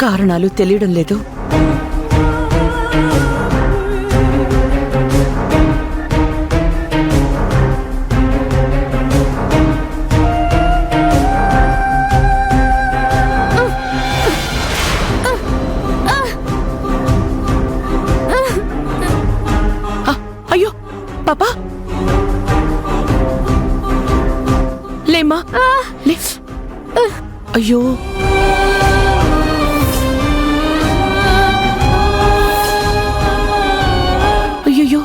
కారణాలు తెలియడం లేదు. అయ్యో పాపా, లేమ్మా, లే. అయ్యో, అయ్యో,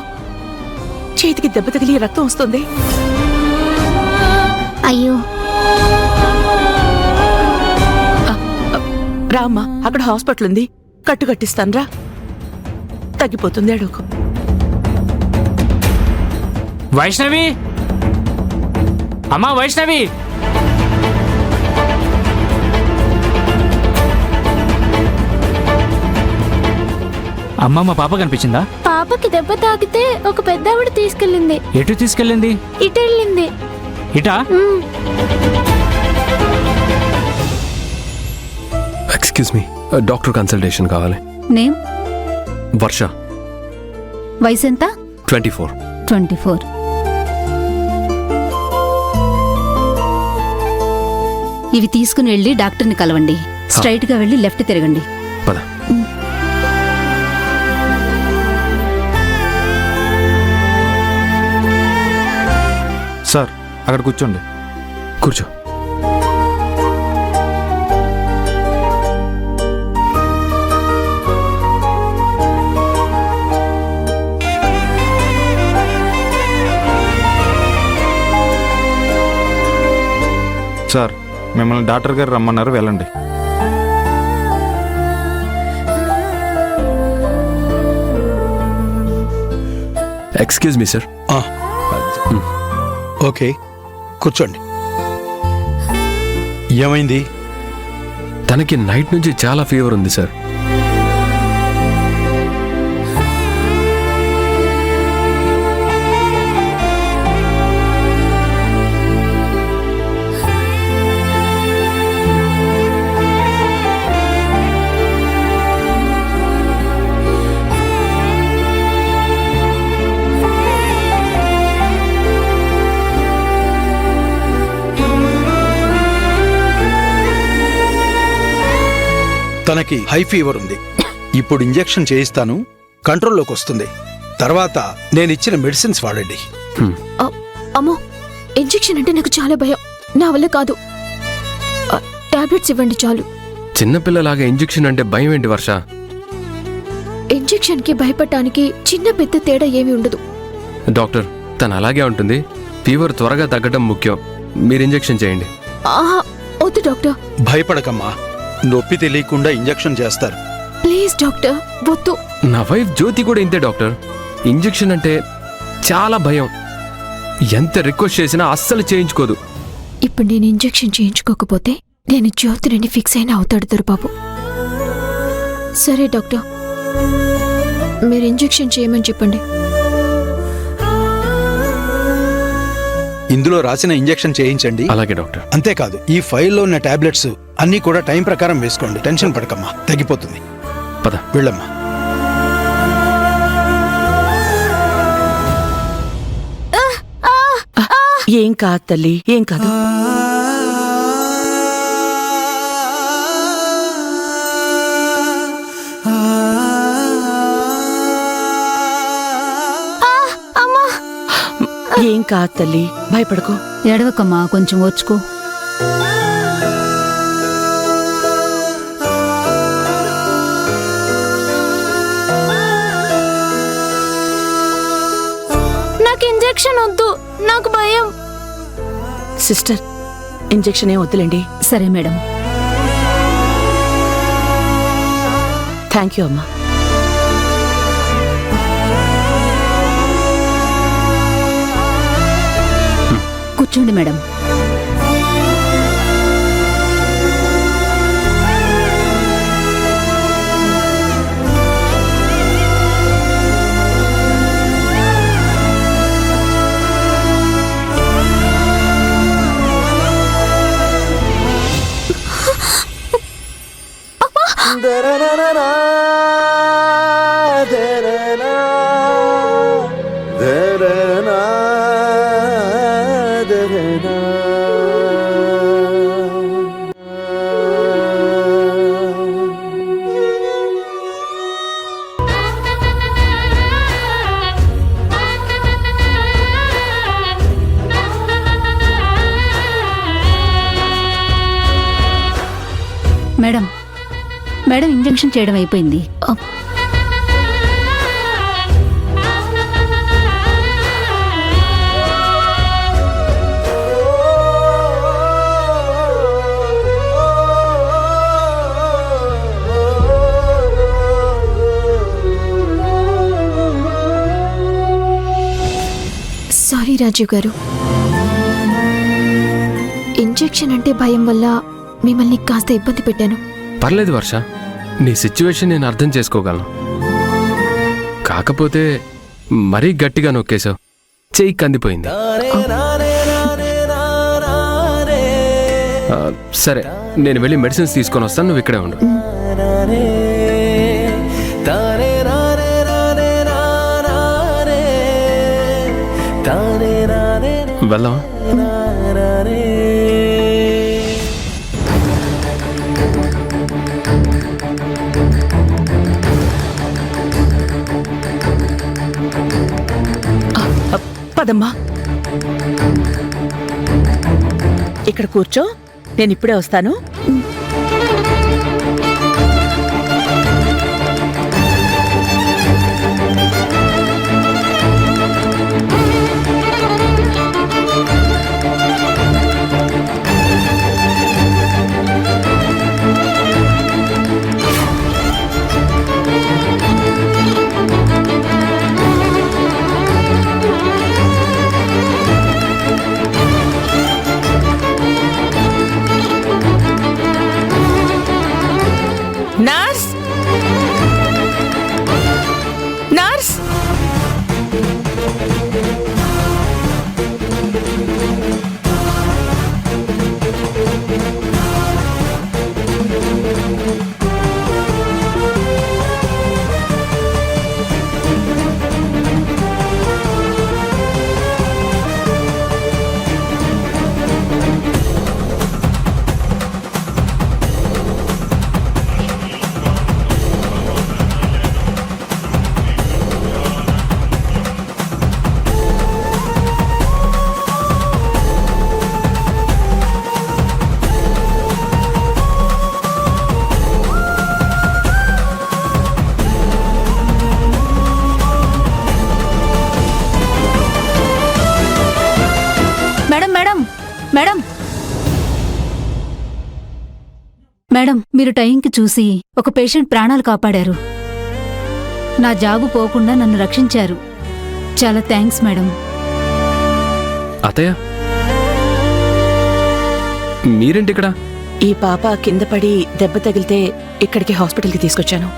చేతికి దెబ్బ తగిలి రక్తం వస్తుంది. అయ్యో, రామ్మా, అక్కడ హాస్పిటల్ ఉంది, కట్టు కట్టిస్తాను రా, తగ్గిపోతుంది, అడుగు. వైష్ణవి, అమ్మా వైష్ణవి, అమ్మా మా పాప కనిపించిందా? పాపకి దెబ్బ తాకితే ఒక పెద్దావిడ తీసుకెళ్ళింది. ఎటు తీసుకెళ్ళింది? ఇటు వెళ్ళింది. ఇటా? ఎక్స్క్యూజ్ మీ, డాక్టర్ కన్సల్టేషన్ కావాలి. నేమ్? వర్ష. వయసు ఎంత? 24. 24. ఇవి తీసుకుని వెళ్ళి డాక్టర్ని కలవండి. స్ట్రైట్ గా వెళ్ళి లెఫ్ట్ తిరగండి. పద. సార్, అక్కడ కూర్చోండి. కూర్చో. సార్, మిమ్మల్ని డాక్టర్ గారు రమ్మన్నారు, వెళ్ళండి. Excuse me sir. ఓకే, కూర్చోండి. ఏమైంది? తనకి నైట్ నుంచి చాలా ఫీవర్ ఉంది సార్. తనకి హై ఫీవర్ ఉంది. ఇప్పుడు ఇంజెక్షన్ చేయిస్తాను, కంట్రోల్లోకి వస్తుంది. తర్వాత నేను ఇచ్చిన మెడిసిన్స్ వాడండి. అమ్మో, ఇంజెక్షన్ అంటే నాకు చాలా భయం, నా వల్ల కాదు. టాబ్లెట్స్ ఇవ్వండి చాలు. చిన్నపిల్లలాగా ఇంజెక్షన్ అంటే భయం ఏంటి వర్ష? ఇంజెక్షన్ కి భయపడటానికి చిన్న పెద్ద తేడా ఏమీ ఉండదు. డాక్టర్, తను అలాగే ఉంటుంది. ఫీవర్ త్వరగా తగ్గడం ముఖ్యం. మీరు ఇంజెక్షన్ చేయండి. ఆహా, వద్దు డాక్టర్. భయపడకమ్మా, నొప్పి తెలియకుండా ఇంజెక్షన్ చేస్తారు. ప్లీజ్ డాక్టర్, వద్దు. నా వైఫ్ జ్యోతి కూడా ఇంతే డాక్టర్. ఇంజెక్షన్ అంటే చాలా భయం. ఎంత రిక్వెస్ట్ చేసినా అస్సలు చేయించుకోదు. ఇప్పుడు నేను ఇంజెక్షన్ చేయించుకోకపోతే నేను జ్యోతిని ఫిక్స్ అయినా అవుతాడు దొరబాబు. సరే డాక్టర్, మీరు ఇంజెక్షన్ చేయమని చెప్పండి. ఇందులో రాసిన ఇంజెక్షన్ చేయించండి. అలాగే డాక్టర్. అంతేకాదు, ఈ ఫైల్లో ఉన్న టాబ్లెట్స్ అన్నీ కూడా టైం ప్రకారం వేసుకోండి. టెన్షన్ పడకమ్మా, తగ్గిపోతుంది. పద, వెళ్ళమ్మా. ఏం కాదు తల్లి, ఏం కాదు. ఏం కాదు తల్లి, భయపడకు. ఎడవకమ్మా, కొంచెం ఓర్చుకో. నాకు ఇంజెక్షన్ వద్దు, నాకు భయం. సిస్టర్, ఇంజెక్షన్ ఏం వద్దులేండి. సరే మేడం. థ్యాంక్ యూ అమ్మా. కూర్చోండి మేడం. మేడం మేడం ఇంజెక్షన్ చేయడం అయిపోయింది. సారీ రాజీవ్ గారు, ఇంజెక్షన్ అంటే భయం వల్ల మిమ్మల్ని కాస్త ఇబ్బంది పెట్టాను. పర్లేదు వర్ష, నీ సిచ్యువేషన్ నేను అర్థం చేసుకోగలను. కాకపోతే మరీ గట్టిగా నొక్కేశావు, చెయ్యి కందిపోయింది. సరే, నేను వెళ్ళి మెడిసిన్స్ తీసుకొని వస్తాను, నువ్వు ఇక్కడే ఉండు. వెళ్దామా? పదమ్మా, ఇక్కడ కూర్చో, నేను ఇప్పుడే వస్తాను. Nurse, nurse, madam madam madam madam, మీరు టైంకి చూసి ఒక పేషెంట్ ప్రాణాలు కాపాడారు. నా జాబు పోకుండా నన్ను రక్షించారు. చాలా థ్యాంక్స్ మేడం. అత్తయ్య, మీరేంటి ఇక్కడ? ఈ పాప కింద పడి దెబ్బ తగిలితే ఇక్కడికి హాస్పిటల్కి తీసుకొచ్చాను.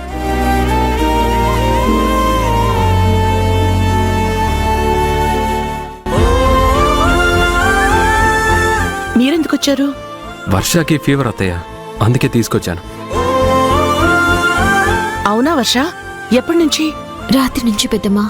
మీరెందుకు వచ్చారు? వర్షకి ఫీవర్ అత్తయ్య, అందుకే తీసుకొచ్చాను. అవునా వర్ష, ఎప్పటి నుంచి? రాత్రి నుంచి పెద్దమ్మా.